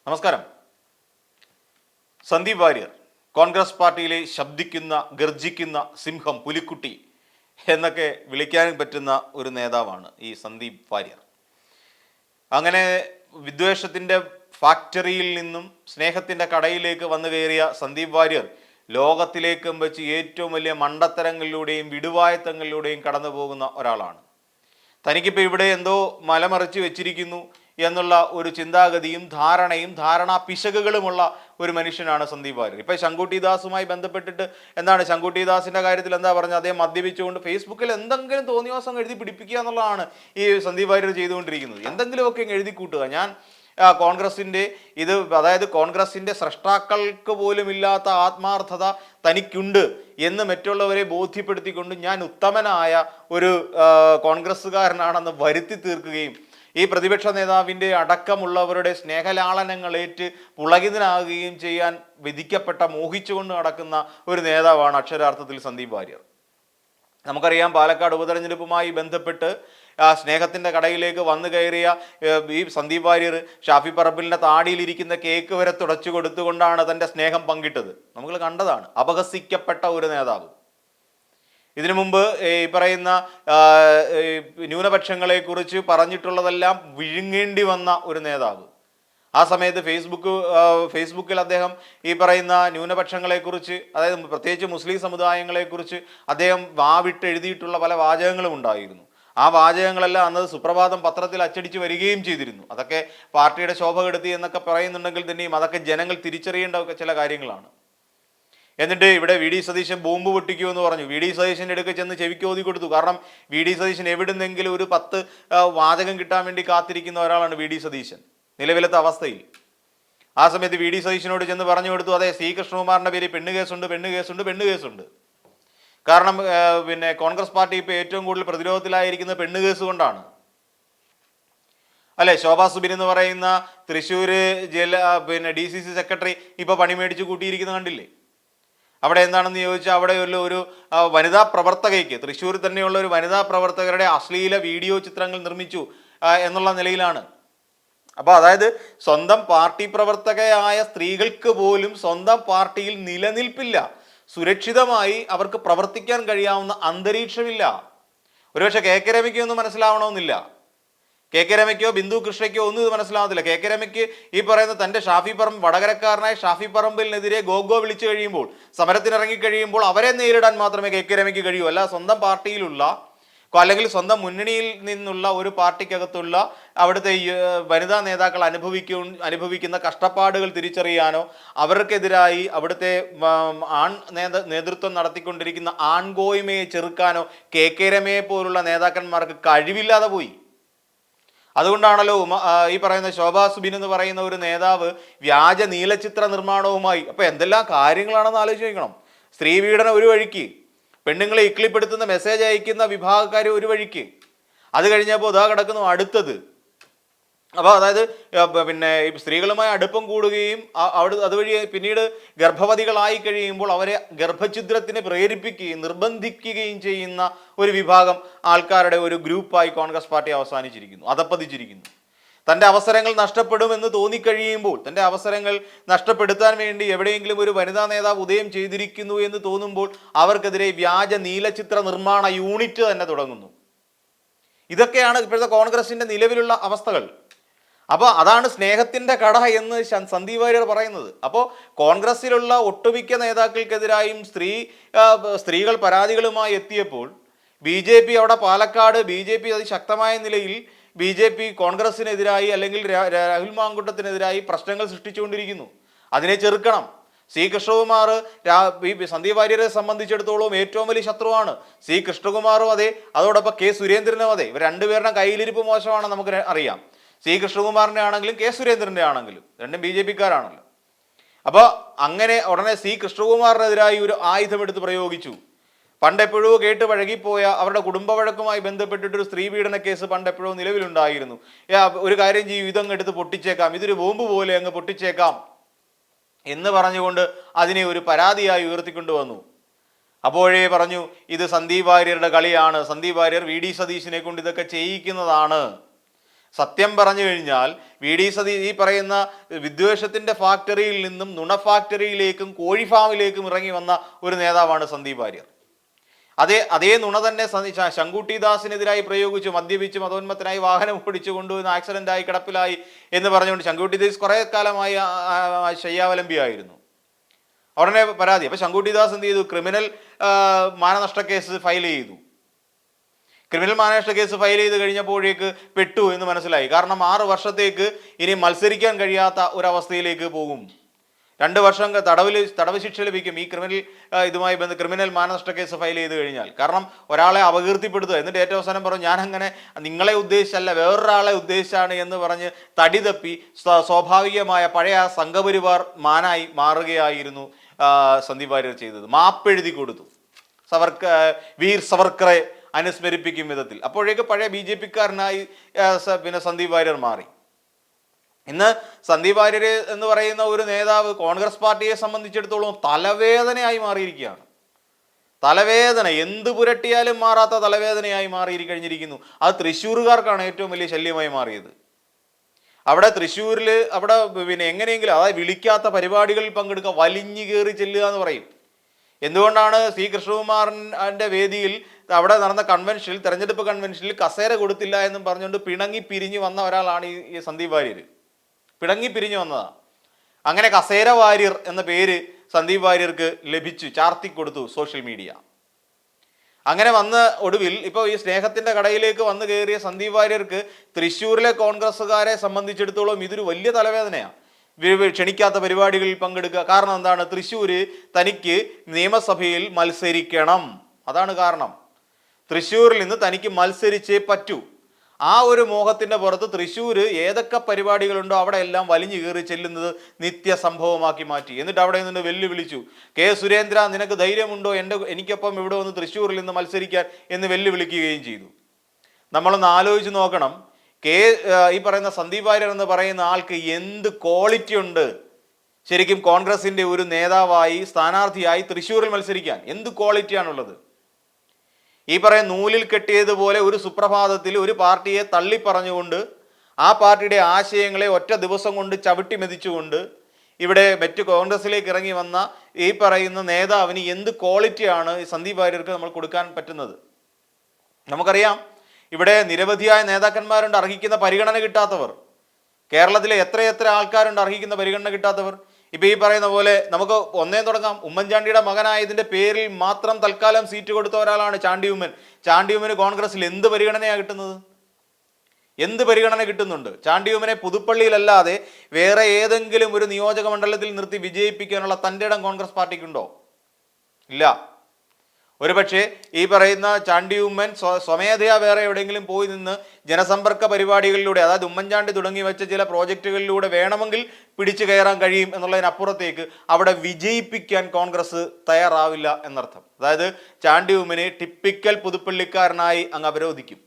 നമസ്കാരം. സന്ദീപ് വാര്യർ കോൺഗ്രസ് പാർട്ടിയിലെ ശബ്ദിക്കുന്ന ഗർജിക്കുന്ന സിംഹം, പുലിക്കുട്ടി എന്നൊക്കെ വിളിക്കാൻ പറ്റുന്ന ഒരു നേതാവാണ് ഈ സന്ദീപ് വാര്യർ. അങ്ങനെ വിദ്വേഷത്തിൻ്റെ ഫാക്ടറിയിൽ നിന്നും സ്നേഹത്തിൻ്റെ കടയിലേക്ക് വന്നു കയറിയ സന്ദീപ് വാര്യർ ലോകത്തിലേക്കും വെച്ച് ഏറ്റവും വലിയ മണ്ടത്തരങ്ങളിലൂടെയും വിടുവായത്തങ്ങളിലൂടെയും കടന്നു പോകുന്ന ഒരാളാണ്. തനിക്കിപ്പോൾ ഇവിടെ എന്തോ മലമറിച്ച് വെച്ചിരിക്കുന്നു എന്നുള്ള ഒരു ചിന്താഗതിയും ധാരണാ പിശകുകളുമുള്ള ഒരു മനുഷ്യനാണ് സന്ദീപ് വാര്യർ. ഇപ്പം ശങ്കുട്ടിദാസുമായി ബന്ധപ്പെട്ടിട്ട് എന്താണ് ശങ്കുട്ടിദാസിൻ്റെ കാര്യത്തിൽ എന്താ പറഞ്ഞത്? അദ്ദേഹം മദ്യപിച്ചുകൊണ്ട് ഫേസ്ബുക്കിൽ എന്തെങ്കിലും തോന്നിവാസം എഴുതി പിടിപ്പിക്കുക എന്നുള്ളതാണ് ഈ സന്ദീപ് വാര്യർ ചെയ്തുകൊണ്ടിരിക്കുന്നത്. എന്തെങ്കിലുമൊക്കെ എഴുതി കൂട്ടുക. ഞാൻ കോൺഗ്രസിൻ്റെ അതായത് കോൺഗ്രസിൻ്റെ സ്രഷ്ടാക്കൾക്ക് പോലും ഇല്ലാത്ത ആത്മാർത്ഥത തനിക്കുണ്ട് എന്ന് മറ്റുള്ളവരെ ബോധ്യപ്പെടുത്തിക്കൊണ്ട് ഞാൻ ഉത്തമനായ ഒരു കോൺഗ്രസ്സുകാരനാണെന്ന് വരുത്തി തീർക്കുകയും ഈ പ്രതിപക്ഷ നേതാവിൻ്റെ അടക്കമുള്ളവരുടെ സ്നേഹലാളനങ്ങളേറ്റ് പുളകിതനാകുകയും ചെയ്യാൻ വിധിക്കപ്പെട്ട, മോഹിച്ചുകൊണ്ട് നടക്കുന്ന ഒരു നേതാവാണ് അക്ഷരാർത്ഥത്തിൽ സന്ദീപ് വാര്യർ. നമുക്കറിയാം, പാലക്കാട് ഉപതെരഞ്ഞെടുപ്പുമായി ബന്ധപ്പെട്ട് സ്നേഹത്തിൻ്റെ കടയിലേക്ക് വന്നു കയറിയ ഈ സന്ദീപ് വാര്യർ ഷാഫി പറമ്പിലിൻ്റെ താടിയിലിരിക്കുന്ന കേക്ക് വരെ തുടച്ചു കൊടുത്തുകൊണ്ടാണ് തൻ്റെ സ്നേഹം പങ്കിട്ടത്. നമ്മൾ കണ്ടതാണ്. അപഹസിക്കപ്പെട്ട ഒരു നേതാവ്. ഇതിനു മുമ്പ് ഈ പറയുന്ന ന്യൂനപക്ഷങ്ങളെക്കുറിച്ച് പറഞ്ഞിട്ടുള്ളതെല്ലാം വിഴുങ്ങേണ്ടി വന്ന ഒരു നേതാവ്. ആ സമയത്ത് ഫേസ്ബുക്കിൽ അദ്ദേഹം ഈ പറയുന്ന ന്യൂനപക്ഷങ്ങളെക്കുറിച്ച്, അതായത് പ്രത്യേകിച്ച് മുസ്ലിം സമുദായങ്ങളെക്കുറിച്ച് അദ്ദേഹം വാവിട്ട് എഴുതിയിട്ടുള്ള പല വാചകങ്ങളും ഉണ്ടായിരുന്നു. ആ വാചകങ്ങളെല്ലാം അന്നത് സുപ്രഭാതം പത്രത്തിൽ അച്ചടിച്ച് വരികയും ചെയ്തിരുന്നു. അതൊക്കെ പാർട്ടിയുടെ ശോഭ കെടുത്തി എന്നൊക്കെ പറയുന്നുണ്ടെങ്കിൽ തന്നെയും അതൊക്കെ ജനങ്ങൾ തിരിച്ചറിയേണ്ട ചില കാര്യങ്ങളാണ്. എന്നിട്ട് ഇവിടെ വി ഡി സതീശൻ ബോംബ് പൊട്ടിക്കുമെന്ന് പറഞ്ഞു. വി ഡി സതീശൻ്റെ അടുക്ക് ചെന്ന് ചെവിക്ക് ഓതി കൊടുത്തു. കാരണം വി ഡി സതീശൻ എവിടുന്നെങ്കിലും ഒരു 10 വാചകം കിട്ടാൻ വേണ്ടി കാത്തിരിക്കുന്ന ഒരാളാണ് വി ഡി സതീശൻ നിലവിലത്തെ അവസ്ഥയിൽ. ആ സമയത്ത് വി ഡി സതീശനോട് ചെന്ന് പറഞ്ഞു കൊടുത്തു, അതെ, സി കൃഷ്ണകുമാറിൻ്റെ പേര് പെണ്ണ് കേസുണ്ട്. കാരണം കോൺഗ്രസ് പാർട്ടി ഇപ്പോൾ ഏറ്റവും കൂടുതൽ പ്രതിരോധത്തിലായിരിക്കുന്ന പെണ്ണുകേസ് കൊണ്ടാണ് അല്ലെ. ശോഭാ സുബിൻ എന്ന് പറയുന്ന തൃശ്ശൂർ DCC സെക്രട്ടറി ഇപ്പോൾ പണി മേടിച്ച് കൂട്ടിയിരിക്കുന്ന കണ്ടില്ലേ? അവിടെ എന്താണെന്ന് ചോദിച്ചാൽ അവിടെ ഒരു വനിതാ പ്രവർത്തകയ്ക്ക്, തൃശ്ശൂർ തന്നെയുള്ള ഒരു വനിതാ പ്രവർത്തകരുടെ അശ്ലീല വീഡിയോ ചിത്രങ്ങൾ നിർമ്മിച്ചു എന്നുള്ള നിലയിലാണ്. അപ്പോൾ അതായത് സ്വന്തം പാർട്ടി പ്രവർത്തകയായ സ്ത്രീകൾക്ക് പോലും സ്വന്തം പാർട്ടിയിൽ നിലനിൽപ്പില്ല, സുരക്ഷിതമായി അവർക്ക് പ്രവർത്തിക്കാൻ കഴിയാവുന്ന അന്തരീക്ഷമില്ല. ഒരുപക്ഷെ കെ രമയ്ക്ക് ഒന്നും മനസ്സിലാവണമെന്നില്ല, കെ രമയ്ക്കോ ബിന്ദു കൃഷ്ണയ്ക്കോ ഒന്നും ഇത് മനസ്സിലാവത്തില്ല. കെ രമയ്ക്ക് ഈ പറയുന്ന തൻ്റെ വടകരക്കാരനായ ഷാഫി പറമ്പിലിനെതിരെ ഗോഗോ വിളിച്ചു കഴിയുമ്പോൾ, സമരത്തിനിറങ്ങി കഴിയുമ്പോൾ അവരെ നേരിടാൻ മാത്രമേ കെ രമയ്ക്ക് കഴിയൂ. അല്ല സ്വന്തം പാർട്ടിയിലുള്ള അല്ലെങ്കിൽ സ്വന്തം മുന്നണിയിൽ നിന്നുള്ള ഒരു പാർട്ടിക്കകത്തുള്ള അവിടുത്തെ വനിതാ നേതാക്കൾ അനുഭവിക്കുന്ന കഷ്ടപ്പാടുകൾ തിരിച്ചറിയാനോ അവർക്കെതിരായി അവിടുത്തെ നേതൃത്വം നടത്തിക്കൊണ്ടിരിക്കുന്ന ആൺകോയ്മയെ ചെറുക്കാനോ കെ രമയെ പോലുള്ള നേതാക്കന്മാർക്ക് കഴിവില്ലാതെ പോയി. അതുകൊണ്ടാണല്ലോ ഈ പറയുന്ന ശോഭാ സുബിൻ എന്ന് പറയുന്ന ഒരു നേതാവ് വ്യാജ നീലചിത്ര നിർമ്മാണവുമായി, അപ്പോൾ എന്തെല്ലാം കാര്യങ്ങളാണെന്ന് ആലോചിച്ച് നോക്കണം. സ്ത്രീപീഡനം ഒരു വഴിക്ക്, പെണ്ണുങ്ങളെ ഇക്ലിപ്പെടുത്തുന്ന മെസ്സേജ് അയക്കുന്ന വിഭാഗക്കാർ ഒരു വഴിക്ക്, അത് കഴിഞ്ഞപ്പോൾ ഇതാ കിടക്കുന്നു അടുത്തത്. അപ്പോൾ അതായത് സ്ത്രീകളുമായി അടുപ്പം കൂടുകയും അതുവഴി പിന്നീട് ഗർഭവതികളായി കഴിയുമ്പോൾ അവരെ ഗർഭഛിദ്രത്തിന് പ്രേരിപ്പിക്കുകയും നിർബന്ധിക്കുകയും ചെയ്യുന്ന ഒരു വിഭാഗം ആൾക്കാരുടെ ഒരു ഗ്രൂപ്പായി കോൺഗ്രസ് പാർട്ടി അവസാനിച്ചിരിക്കുന്നു, അധപ്പതിച്ചിരിക്കുന്നു. തൻ്റെ അവസരങ്ങൾ നഷ്ടപ്പെടുമെന്ന് തോന്നിക്കഴിയുമ്പോൾ, തൻ്റെ അവസരങ്ങൾ നഷ്ടപ്പെടുത്താൻ വേണ്ടി എവിടെയെങ്കിലും ഒരു വനിതാ നേതാവ് ഉദയം ചെയ്തിരിക്കുന്നു എന്ന് തോന്നുമ്പോൾ അവർക്കെതിരെ വ്യാജ നീലചിത്ര നിർമ്മാണ യൂണിറ്റ് തന്നെ തുടങ്ങുന്നു. ഇതൊക്കെയാണ് ഇപ്പോഴത്തെ കോൺഗ്രസിൻ്റെ നിലവിലുള്ള അവസ്ഥകൾ. അപ്പോൾ അതാണ് സ്നേഹത്തിൻ്റെ കട എന്ന് സന്ദീപ് വാര്യർ പറയുന്നത്. അപ്പോൾ കോൺഗ്രസ്സിലുള്ള ഒട്ടുമിക്ക നേതാക്കൾക്കെതിരായും സ്ത്രീകൾ പരാതികളുമായി എത്തിയപ്പോൾ BJP അവിടെ പാലക്കാട് BJP അതിശക്തമായ നിലയിൽ കോൺഗ്രസിനെതിരായി അല്ലെങ്കിൽ രാഹുൽ മാങ്കൂട്ടത്തിനെതിരായി പ്രശ്നങ്ങൾ സൃഷ്ടിച്ചുകൊണ്ടിരിക്കുന്നു. അതിനെ ചെറുക്കണം. സി കൃഷ്ണകുമാർ സന്ദീപ് വാര്യരെ സംബന്ധിച്ചിടത്തോളം ഏറ്റവും വലിയ ശത്രുവാണ്. സി കൃഷ്ണകുമാറും അതെ, അതോടൊപ്പം കെ സുരേന്ദ്രനും അതെ. ഇവർ രണ്ടുപേരുടെ കയ്യിലിരിപ്പ് മോശമാണ്, നമുക്ക് അറിയാം. സി കൃഷ്ണകുമാറിൻ്റെ ആണെങ്കിലും കെ സുരേന്ദ്രൻ്റെ ആണെങ്കിലും രണ്ടും BJPക്കാരാണല്ലോ. അപ്പോൾ അങ്ങനെ ഉടനെ സി കൃഷ്ണകുമാറിനെതിരായി ഒരു ആയുധമെടുത്ത് പ്രയോഗിച്ചു. പണ്ടെപ്പോഴോ കേട്ട് പഴകിപ്പോയ അവരുടെ കുടുംബ വഴക്കുമായി ബന്ധപ്പെട്ടിട്ടൊരു സ്ത്രീ പീഡന കേസ് പണ്ടെപ്പോഴോ നിലവിലുണ്ടായിരുന്നു. ഒരു കാര്യം ചെയ്യും, ഇതങ്ങ് എടുത്ത് പൊട്ടിച്ചേക്കാം, ഇതൊരു ബോംബ് പോലെ അങ്ങ് പൊട്ടിച്ചേക്കാം എന്ന് പറഞ്ഞുകൊണ്ട് അതിനെ ഒരു പരാതിയായി ഉയർത്തിക്കൊണ്ടുവന്നു. അപ്പോഴേ പറഞ്ഞു, ഇത് സന്ദീപ് വാര്യരുടെ കളിയാണ്, സന്ദീപ് വാര്യർ വി ഡി സതീശിനെ കൊണ്ട് ഇതൊക്കെ ചെയ്യിക്കുന്നതാണ്. സത്യം പറഞ്ഞു കഴിഞ്ഞാൽ വി ഡി സതി ഈ പറയുന്ന വിദ്വേഷത്തിന്റെ ഫാക്ടറിയിൽ നിന്നും നുണ ഫാക്ടറിയിലേക്കും കോഴി ഫാമിലേക്കും ഇറങ്ങി വന്ന ഒരു നേതാവാണ് സന്ദീപ് വാര്യർ. അതേ നുണ തന്നെ ശങ്കുട്ടി ദാസിനെതിരായി പ്രയോഗിച്ചു. മദ്യപിച്ച് മതോന്മത്തനായി വാഹനം ഓടിച്ചു കൊണ്ടുവന്ന് ആക്സിഡന്റായി കിടപ്പിലായി എന്ന് പറഞ്ഞുകൊണ്ട് ശങ്കുട്ടി ദാസ് കുറെ കാലമായി ശയ്യാവലംബിയായിരുന്നു. ഉടനെ പരാതി. അപ്പൊ ശങ്കുട്ടി ദാസ് എന്ത് ചെയ്തു? ക്രിമിനൽ മാനനഷ്ട കേസ് ഫയൽ ചെയ്തു. ക്രിമിനൽ മാനനഷ്ട കേസ് ഫയൽ ചെയ്ത് കഴിഞ്ഞപ്പോഴേക്ക് പെട്ടു എന്ന് മനസ്സിലായി. കാരണം 6 വർഷത്തേക്ക് ഇനി മത്സരിക്കാൻ കഴിയാത്ത ഒരവസ്ഥയിലേക്ക് പോകും. 2 വർഷം തടവ് ശിക്ഷ ലഭിക്കും ഈ ഇതുമായി ക്രിമിനൽ മാനനഷ്ട കേസ് ഫയൽ ചെയ്ത് കഴിഞ്ഞാൽ. കാരണം ഒരാളെ അപകീർത്തിപ്പെടുത്തുക, എന്നിട്ട് ഏറ്റവും അവസാനം പറഞ്ഞു ഞാൻ അങ്ങനെ നിങ്ങളെ ഉദ്ദേശിച്ചല്ല വേറൊരാളെ ഉദ്ദേശിച്ചാണ് എന്ന് പറഞ്ഞ് തടി തപ്പി സ്വാഭാവികമായ പഴയ സംഘപരിവാർ മാനായി മാറുകയായിരുന്നു സന്ദീപ് വാര്യർ ചെയ്തത്. മാപ്പെഴുതി കൊടുത്തു വീർ സവർക്കറെ അനുസ്മരിപ്പിക്കും വിധത്തിൽ. അപ്പോഴേക്ക് പഴയ BJP-കാരനായി സന്ദീപ് വാര്യർ മാറി. ഇന്ന് സന്ദീപ് വാര്യർ എന്ന് പറയുന്ന ഒരു നേതാവ് കോൺഗ്രസ് പാർട്ടിയെ സംബന്ധിച്ചിടത്തോളം തലവേദനയായി മാറിയിരിക്കുകയാണ്. തലവേദന, എന്ത് പുരട്ടിയാലും മാറാത്ത തലവേദനയായി കഴിഞ്ഞിരിക്കുന്നു. അത് തൃശ്ശൂറുകാർക്കാണ് ഏറ്റവും വലിയ ശല്യമായി മാറിയത്. അവിടെ തൃശ്ശൂരിൽ എങ്ങനെയെങ്കിലും, അതായത് വിളിക്കാത്ത പരിപാടികളിൽ പങ്കെടുക്കുക, വലിഞ്ഞു കയറി ചെല്ലുക എന്ന് പറയും. എന്തുകൊണ്ടാണ് C. കൃഷ്ണകുമാറിന്റെ വേദിയിൽ അവിടെ നടന്ന കൺവെൻഷനിൽ, തെരഞ്ഞെടുപ്പ് കൺവെൻഷനിൽ കസേര കൊടുത്തില്ല എന്നും പറഞ്ഞുകൊണ്ട് പിണങ്ങി പിരിഞ്ഞു വന്ന ഒരാളാണ് ഈ സന്ദീപ് വാര്യർ. പിണങ്ങി പിരിഞ്ഞു വന്നതാ. അങ്ങനെ കസേര വാര്യർ എന്ന പേര് സന്ദീപ് വാര്യർക്ക് ലഭിച്ചു, ചാർത്തി കൊടുത്തു സോഷ്യൽ മീഡിയ. അങ്ങനെ വന്ന് ഒടുവിൽ ഇപ്പോൾ ഈ സ്നേഹത്തിന്റെ കടയിലേക്ക് വന്നു കയറിയ സന്ദീപ് വാര്യർക്ക് തൃശ്ശൂരിലെ കോൺഗ്രസ്സുകാരെ സംബന്ധിച്ചിടത്തോളം ഇതൊരു വലിയ തലവേദനയാണ്. ക്ഷണിക്കാത്ത പരിപാടികളിൽ പങ്കെടുക്കുക. കാരണം എന്താണ്? തൃശ്ശൂര് തനിക്ക് നിയമസഭയിൽ മത്സരിക്കണം, അതാണ് കാരണം. തൃശ്ശൂരിൽ നിന്ന് തനിക്ക് മത്സരിച്ചേ പറ്റൂ. ആ ഒരു മോഹത്തിന്റെ പുറത്ത് തൃശ്ശൂര് ഏതൊക്കെ പരിപാടികളുണ്ടോ അവിടെ എല്ലാം വലിഞ്ഞു കയറി ചെല്ലുന്നത് നിത്യസംഭവമാക്കി മാറ്റി. എന്നിട്ട് അവിടെ നിന്ന് വെല്ലുവിളിച്ചു, കെ സുരേന്ദ്ര നിനക്ക് ധൈര്യമുണ്ടോ എനിക്കൊപ്പം ഇവിടെ വന്ന് തൃശ്ശൂരിൽ നിന്ന് മത്സരിക്കാൻ എന്ന് വെല്ലുവിളിക്കുകയും ചെയ്തു. നമ്മളൊന്ന് ആലോചിച്ച് നോക്കണം, ഈ പറയുന്ന സന്ദീപ് വാര്യർ എന്ന് പറയുന്ന ആൾക്ക് എന്ത് ക്വാളിറ്റി ഉണ്ട് ശരിക്കും കോൺഗ്രസിന്റെ ഒരു നേതാവായി സ്ഥാനാർത്ഥിയായി തൃശ്ശൂരിൽ മത്സരിക്കാൻ? എന്ത് ക്വാളിറ്റിയാണുള്ളത്? ഈ പറയുന്ന നൂലിൽ കെട്ടിയതുപോലെ ഒരു സുപ്രഭാതത്തിൽ ഒരു പാർട്ടിയെ തള്ളിപ്പറഞ്ഞുകൊണ്ട് ആ പാർട്ടിയുടെ ആശയങ്ങളെ ഒറ്റ ദിവസം കൊണ്ട് ചവിട്ടി മെതിച്ചുകൊണ്ട് ഇവിടെ മറ്റു കോൺഗ്രസിലേക്ക് ഇറങ്ങി വന്ന ഈ പറയുന്ന നേതാവിന് എന്ത് ക്വാളിറ്റിയാണ് സന്ദീപ് വാര്യർക്ക് നമ്മൾ കൊടുക്കാൻ പറ്റുന്നത്? നമുക്കറിയാം, ഇവിടെ നിരവധിയായ നേതാക്കന്മാരുണ്ട് അർഹിക്കുന്ന പരിഗണന കിട്ടാത്തവർ. കേരളത്തിലെ എത്രയെത്ര ആൾക്കാരുണ്ട് അർഹിക്കുന്ന പരിഗണന കിട്ടാത്തവർ. ഇപ്പൊ ഈ പറയുന്ന പോലെ നമുക്ക് ഒന്നേ തുടങ്ങാം. ഉമ്മൻചാണ്ടിയുടെ മകനായതിന്റെ പേരിൽ മാത്രം തൽക്കാലം സീറ്റ് കൊടുത്ത ഒരാളാണ് ചാണ്ടി ഉമ്മൻ. ചാണ്ടി ഉമ്മന് കോൺഗ്രസിൽ എന്ത് പരിഗണനയാണ് കിട്ടുന്നത്? എന്ത് പരിഗണന കിട്ടുന്നുണ്ട്? ചാണ്ടി ഉമ്മനെ പുതുപ്പള്ളിയിലല്ലാതെ വേറെ ഏതെങ്കിലും ഒരു നിയോജക മണ്ഡലത്തിൽ നിർത്തി വിജയിപ്പിക്കാനുള്ള തൻ്റെ ഇടം കോൺഗ്രസ് പാർട്ടിക്കുണ്ടോ? ഇല്ല. ഒരുപക്ഷെ ഈ പറയുന്ന ചാണ്ടി ഉമ്മൻ സ്വമേധയാ വേറെ എവിടെയെങ്കിലും പോയി നിന്ന് ജനസമ്പർക്ക പരിപാടികളിലൂടെ, അതായത് ഉമ്മൻചാണ്ടി തുടങ്ങി വെച്ച ചില പ്രോജക്റ്റുകളിലൂടെ വേണമെങ്കിൽ പിടിച്ചു കയറാൻ കഴിയും എന്നുള്ളതിനപ്പുറത്തേക്ക് അവിടെ വിജയിപ്പിക്കാൻ കോൺഗ്രസ് തയ്യാറാവില്ല എന്നർത്ഥം. അതായത് ചാണ്ടി ഉമ്മനെ ടിപ്പിക്കൽ പുതുപ്പള്ളിക്കാരനായി അങ്ങ് അവരോധിക്കും.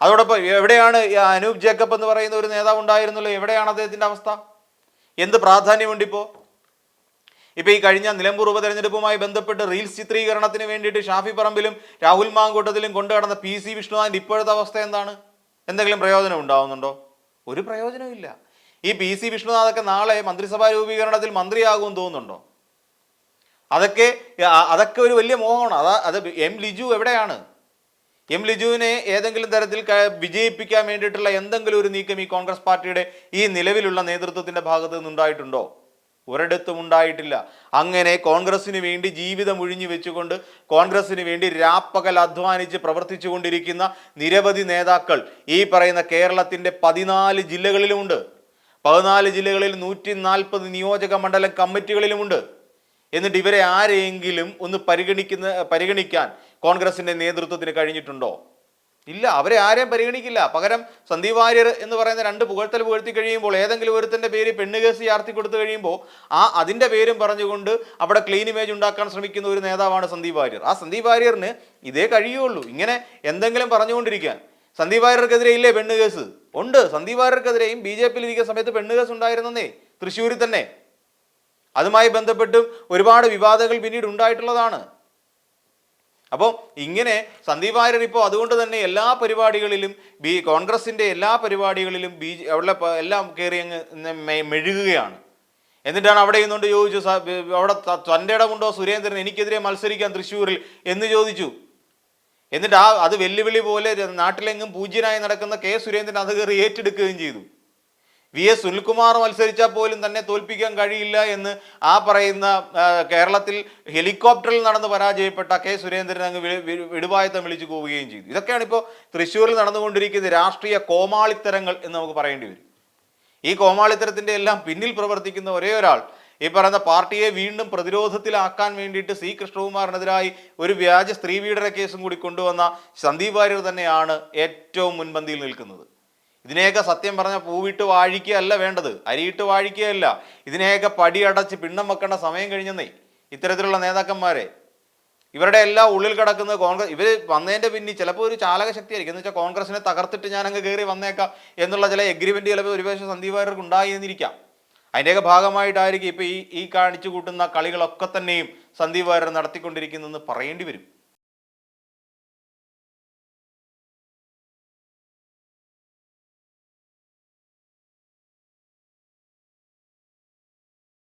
അതോടൊപ്പം എവിടെയാണ് അനൂപ് ജേക്കബ് എന്ന് പറയുന്ന ഒരു നേതാവ് ഉണ്ടായിരുന്നല്ലോ, എവിടെയാണ് അദ്ദേഹത്തിന്റെ അവസ്ഥ? എന്ത് പ്രാധാന്യമുണ്ട് ഇപ്പോൾ? ഇപ്പൊ ഈ കഴിഞ്ഞ നിലമ്പൂർ ഉപതെരഞ്ഞെടുപ്പുമായി ബന്ധപ്പെട്ട് റീൽസ് ചിത്രീകരണത്തിന് വേണ്ടിയിട്ട് ഷാഫി പറമ്പിലും രാഹുൽ മാങ്കൂട്ടത്തിലും കൊണ്ടു കടന്ന PC വിഷ്ണുനാഥിന്റെ ഇപ്പോഴത്തെ അവസ്ഥ എന്താണ്? എന്തെങ്കിലും പ്രയോജനം ഉണ്ടാവുന്നുണ്ടോ? ഒരു പ്രയോജനവും ഇല്ല. ഈ PC വിഷ്ണുനാഥൊക്കെ നാളെ മന്ത്രിസഭാ രൂപീകരണത്തിൽ മന്ത്രിയാകുമെന്ന് തോന്നുന്നുണ്ടോ? അതൊക്കെ ഒരു വലിയ മോഹമാണ്. അത് M. ലിജു എവിടെയാണ്? M. ലിജുവിനെ ഏതെങ്കിലും തരത്തിൽ വിജയിപ്പിക്കാൻ വേണ്ടിയിട്ടുള്ള എന്തെങ്കിലും ഒരു നീക്കം ഈ കോൺഗ്രസ് പാർട്ടിയുടെ ഈ നിലവിലുള്ള നേതൃത്വത്തിന്റെ ഭാഗത്ത് നിന്നുണ്ടായിട്ടുണ്ടോ? ഒരിടത്തും ഉണ്ടായിട്ടില്ല. അങ്ങനെ കോൺഗ്രസിന് വേണ്ടി ജീവിതം ഒഴിഞ്ഞു വെച്ചുകൊണ്ട് കോൺഗ്രസിന് വേണ്ടി രാപ്പകൽ അധ്വാനിച്ച് പ്രവർത്തിച്ചു കൊണ്ടിരിക്കുന്ന നിരവധി നേതാക്കൾ ഈ പറയുന്ന കേരളത്തിന്റെ 14 ജില്ലകളിലുമുണ്ട്. 14 ജില്ലകളിൽ 140 നിയോജക മണ്ഡലം കമ്മിറ്റികളിലുമുണ്ട്. എന്നിട്ട് ഇവരെ ആരെയെങ്കിലും ഒന്ന് പരിഗണിക്കാൻ കോൺഗ്രസിന്റെ നേതൃത്വത്തിന് കഴിഞ്ഞിട്ടുണ്ടോ? ഇല്ല. അവരെ ആരെയും പരിഗണിക്കില്ല. പകരം സന്ദീപ് വാര്യർ എന്ന് പറയുന്ന 2 പുകഴ്ത്തി കഴിയുമ്പോൾ, ഏതെങ്കിലും ഒരുത്തന്റെ പേര് പെണ്ണുകേസ് ചാർത്തി കൊടുത്തു കഴിയുമ്പോൾ അതിന്റെ പേരും പറഞ്ഞുകൊണ്ട് അവിടെ ക്ലീൻ ഇമേജ് ഉണ്ടാക്കാൻ ശ്രമിക്കുന്ന ഒരു നേതാവാണ് സന്ദീപ് വാര്യർ. ആ സന്ദീപ് വാര്യറിന് ഇതേ കഴിയുള്ളൂ, ഇങ്ങനെ എന്തെങ്കിലും പറഞ്ഞുകൊണ്ടിരിക്കാൻ. സന്ദീപ് വാര്യർക്കെതിരെ ഇല്ലേ പെണ്ണുകേസ്? ഉണ്ട്. സന്ദീപ് വാര്യർക്കെതിരെയും BJP-യിൽ ഇരിക്കുന്ന സമയത്ത് പെണ്ണുകേസ് ഉണ്ടായിരുന്നേ, തൃശ്ശൂരിൽ തന്നെ. അതുമായി ബന്ധപ്പെട്ടും ഒരുപാട് വിവാദങ്ങൾ പിന്നീട് ഉണ്ടായിട്ടുള്ളതാണ്. അപ്പോൾ ഇങ്ങനെ സന്ദീപ് വാര്യർ ഇപ്പോൾ അതുകൊണ്ട് തന്നെ എല്ലാ പരിപാടികളിലും കോൺഗ്രസിൻ്റെ എല്ലാ പരിപാടികളിലും അവിടെ എല്ലാം കയറി അങ്ങ് മെഴുകുകയാണ്. എന്നിട്ടാണ് അവിടെ നിന്നുകൊണ്ട് ചോദിച്ചു, അവിടെ തൻ്റെ ഇടമുണ്ടോ സുരേന്ദ്രൻ എനിക്കെതിരെ മത്സരിക്കാൻ തൃശ്ശൂരിൽ എന്ന് ചോദിച്ചു. എന്നിട്ട് അത് വെല്ലുവിളി പോലെ നാട്ടിലെങ്ങും പൂജ്യനായി നടക്കുന്ന കെ സുരേന്ദ്രൻ അത് കയറി ഏറ്റെടുക്കുകയും ചെയ്തു. VS സുനിൽകുമാർ മത്സരിച്ചാൽ പോലും തന്നെ തോൽപ്പിക്കാൻ കഴിയില്ല എന്ന് ആ പറയുന്ന കേരളത്തിൽ ഹെലികോപ്റ്ററിൽ നടന്ന് പരാജയപ്പെട്ട കെ സുരേന്ദ്രൻ അങ്ങ് വിടുവായത്തം വിളിച്ചു പോവുകയും ചെയ്തു. ഇതൊക്കെയാണ് ഇപ്പോൾ തൃശ്ശൂരിൽ നടന്നുകൊണ്ടിരിക്കുന്ന രാഷ്ട്രീയ കോമാളിത്തരങ്ങൾ എന്ന് നമുക്ക് പറയേണ്ടി വരും. ഈ കോമാളിത്തരത്തിൻ്റെ എല്ലാം പിന്നിൽ പ്രവർത്തിക്കുന്ന ഒരേ ഒരാൾ, ഈ പറയുന്ന പാർട്ടിയെ വീണ്ടും പ്രതിരോധത്തിലാക്കാൻ വേണ്ടിയിട്ട് C കൃഷ്ണകുമാറിനെതിരായി ഒരു വ്യാജ സ്ത്രീപീഡന കേസും കൂടി കൊണ്ടുവന്ന സന്ദീപ് വാര്യർ തന്നെയാണ് ഏറ്റവും മുൻപന്തിയിൽ നിൽക്കുന്നത്. ഇതിനെയൊക്കെ സത്യം പറഞ്ഞ പൂവിട്ട് വാഴിക്കുകയല്ല വേണ്ടത്, അരിയിട്ട് വാഴിക്കുകയല്ല. ഇതിനെയൊക്കെ പടിയടച്ച് പിണ്ണം വെക്കേണ്ട സമയം കഴിഞ്ഞെന്നേ ഇത്തരത്തിലുള്ള നേതാക്കന്മാരെ. ഇവരുടെ എല്ലാം ഉള്ളിൽ കിടക്കുന്നത് കോൺഗ്രസ്, ഇവർ വന്നതിൻ്റെ പിന്നിൽ ചിലപ്പോൾ ഒരു ചാലക ശക്തിയായിരിക്കും. എന്ന് വെച്ചാൽ കോൺഗ്രസിനെ തകർത്തിട്ട് ഞാൻ അങ്ങ് കയറി വന്നേക്കാം എന്നുള്ള ചില എഗ്രിമെൻറ്റ് ചിലപ്പോൾ ഒരുപക്ഷെ സന്ദീപ് വാര്യർക്ക് ഉണ്ടായിരുന്നിരിക്കാം. അതിൻ്റെയൊക്കെ ഭാഗമായിട്ടായിരിക്കും ഇപ്പോൾ ഈ കാണിച്ചു കൂട്ടുന്ന കളികളൊക്കെ തന്നെയും സന്ദീപ് വാര്യർ നടത്തിക്കൊണ്ടിരിക്കുന്നതെന്ന് പറയേണ്ടി വരും.